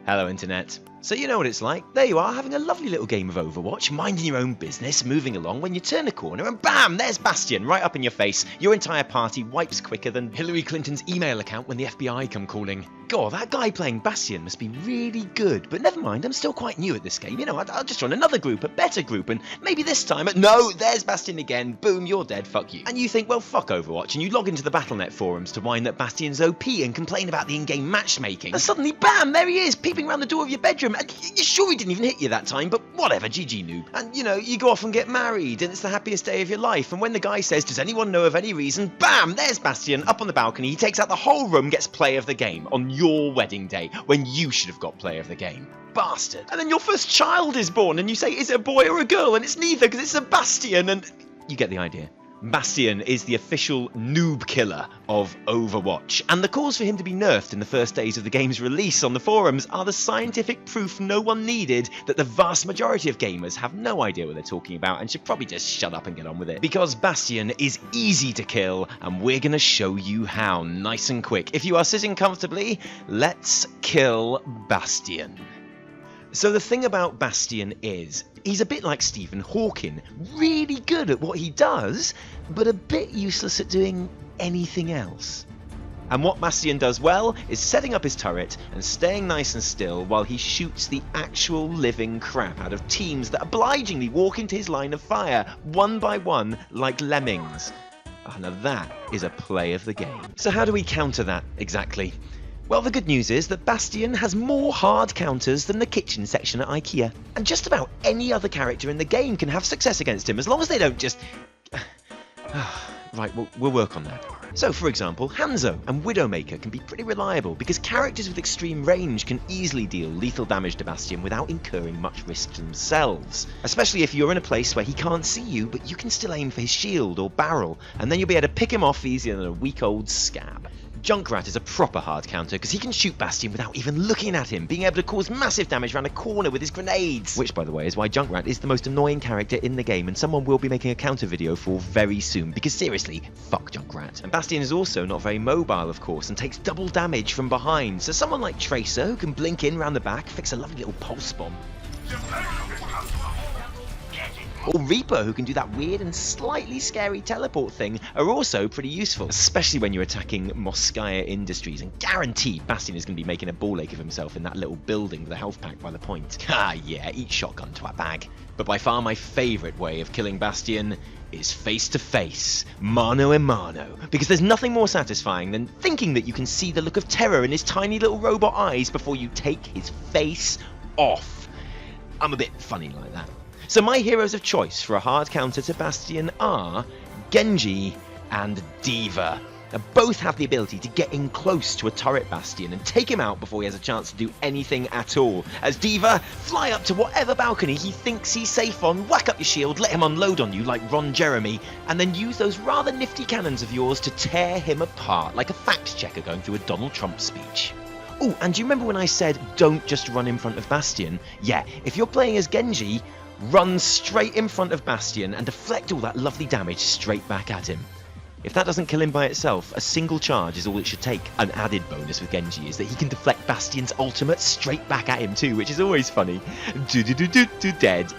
Hello, Internet. So you know what it's like. There you are, having a lovely little game of Overwatch, minding your own business, moving along, when you turn a corner and bam, there's Bastion right up in your face. Your entire party wipes quicker than Hillary Clinton's email account when the FBI come calling. God, that guy playing Bastion must be really good. But never mind, I'm still quite new at this game. You know, I'll just run another group, a better group, and maybe this time... No, there's Bastion again. Boom, you're dead, fuck you. And you think, well, fuck Overwatch, and you log into the Battle.net forums to whine that Bastion's OP and complain about the in-game matchmaking. And suddenly, bam, there he is, peeping around the door of your bedroom. And you're sure he didn't even hit you that time, but whatever, GG noob. And, you know, you go off and get married, and it's the happiest day of your life. And when the guy says, does anyone know of any reason? Bam, there's Bastion, up on the balcony. He takes out the whole room, gets play of the game on your wedding day, when you should have got play of the game. Bastard. And then your first child is born, and you say, is it a boy or a girl? And it's neither, because it's a Bastion, and... You get the idea. Bastion is the official noob killer of Overwatch, and the cause for him to be nerfed in the first days of the game's release on the forums are the scientific proof no one needed that the vast majority of gamers have no idea what they're talking about and should probably just shut up and get on with it. Because Bastion is easy to kill, and we're gonna show you how, nice and quick. If you are sitting comfortably, let's kill Bastion. So the thing about Bastion is, he's a bit like Stephen Hawking, really good at what he does, but a bit useless at doing anything else. And what Bastion does well is setting up his turret and staying nice and still while he shoots the actual living crap out of teams that obligingly walk into his line of fire, one by one, like lemmings. Oh, now that is a play of the game. So how do we counter that, exactly? Well, the good news is that Bastion has more hard counters than the kitchen section at IKEA. And just about any other character in the game can have success against him, as long as they don't just... Right, we'll work on that. So, for example, Hanzo and Widowmaker can be pretty reliable, because characters with extreme range can easily deal lethal damage to Bastion without incurring much risk themselves. Especially if you're in a place where he can't see you, but you can still aim for his shield or barrel, and then you'll be able to pick him off easier than a weak-old scab. Junkrat is a proper hard counter because he can shoot Bastion without even looking at him, being able to cause massive damage around a corner with his grenades. Which, by the way, is why Junkrat is the most annoying character in the game, and someone will be making a counter video for very soon, because seriously, fuck Junkrat. And Bastion is also not very mobile, of course, and takes double damage from behind, so someone like Tracer, who can blink in round the back, fix a lovely little pulse bomb. Or Reaper, who can do that weird and slightly scary teleport thing, are also pretty useful, especially when you're attacking Moskaya Industries, and guaranteed Bastion is going to be making a ball ache of himself in that little building with a health pack by the point. Ah yeah, eat shotgun to a bag. But by far my favourite way of killing Bastion is face to face, mano a mano, because there's nothing more satisfying than thinking that you can see the look of terror in his tiny little robot eyes before you take his face off. I'm a bit funny like that. So my heroes of choice for a hard counter to Bastion are Genji and D.Va. Now, both have the ability to get in close to a turret Bastion and take him out before he has a chance to do anything at all. As D.Va, fly up to whatever balcony he thinks he's safe on, whack up your shield, let him unload on you like Ron Jeremy, and then use those rather nifty cannons of yours to tear him apart like a fact checker going through a Donald Trump speech. Oh, and do you remember when I said don't just run in front of Bastion? Yeah, if you're playing as Genji, run straight in front of Bastion and deflect all that lovely damage straight back at him. If that doesn't kill him by itself, a single charge is all it should take. An added bonus with Genji is that he can deflect Bastion's ultimate straight back at him too, which is always funny. Dead.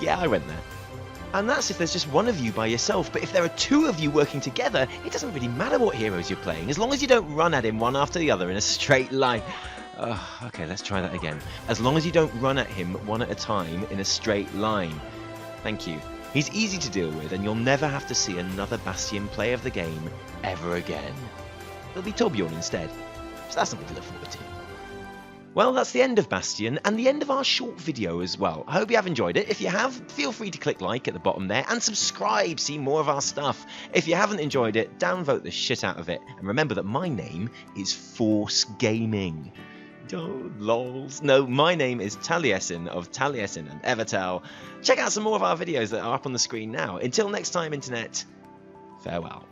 Yeah, I went there. And that's if there's just one of you by yourself, but if there are two of you working together, it doesn't really matter what heroes you're playing, as long as you don't run at him one after the other in a straight line. Okay, let's try that again. As long as you don't run at him one at a time in a straight line. Thank you. He's easy to deal with, and you'll never have to see another Bastion play of the game ever again. It'll be Torbjorn instead, so that's something to look forward to. Well, that's the end of Bastion, and the end of our short video as well. I hope you have enjoyed it. If you have, feel free to click like at the bottom there, and subscribe, see more of our stuff. If you haven't enjoyed it, downvote the shit out of it, and remember that my name is Force Gaming. Oh, lols. No, my name is Taliesin of Taliesin Evitel. Check out some more of our videos that are up on the screen now. Until next time, Internet, farewell.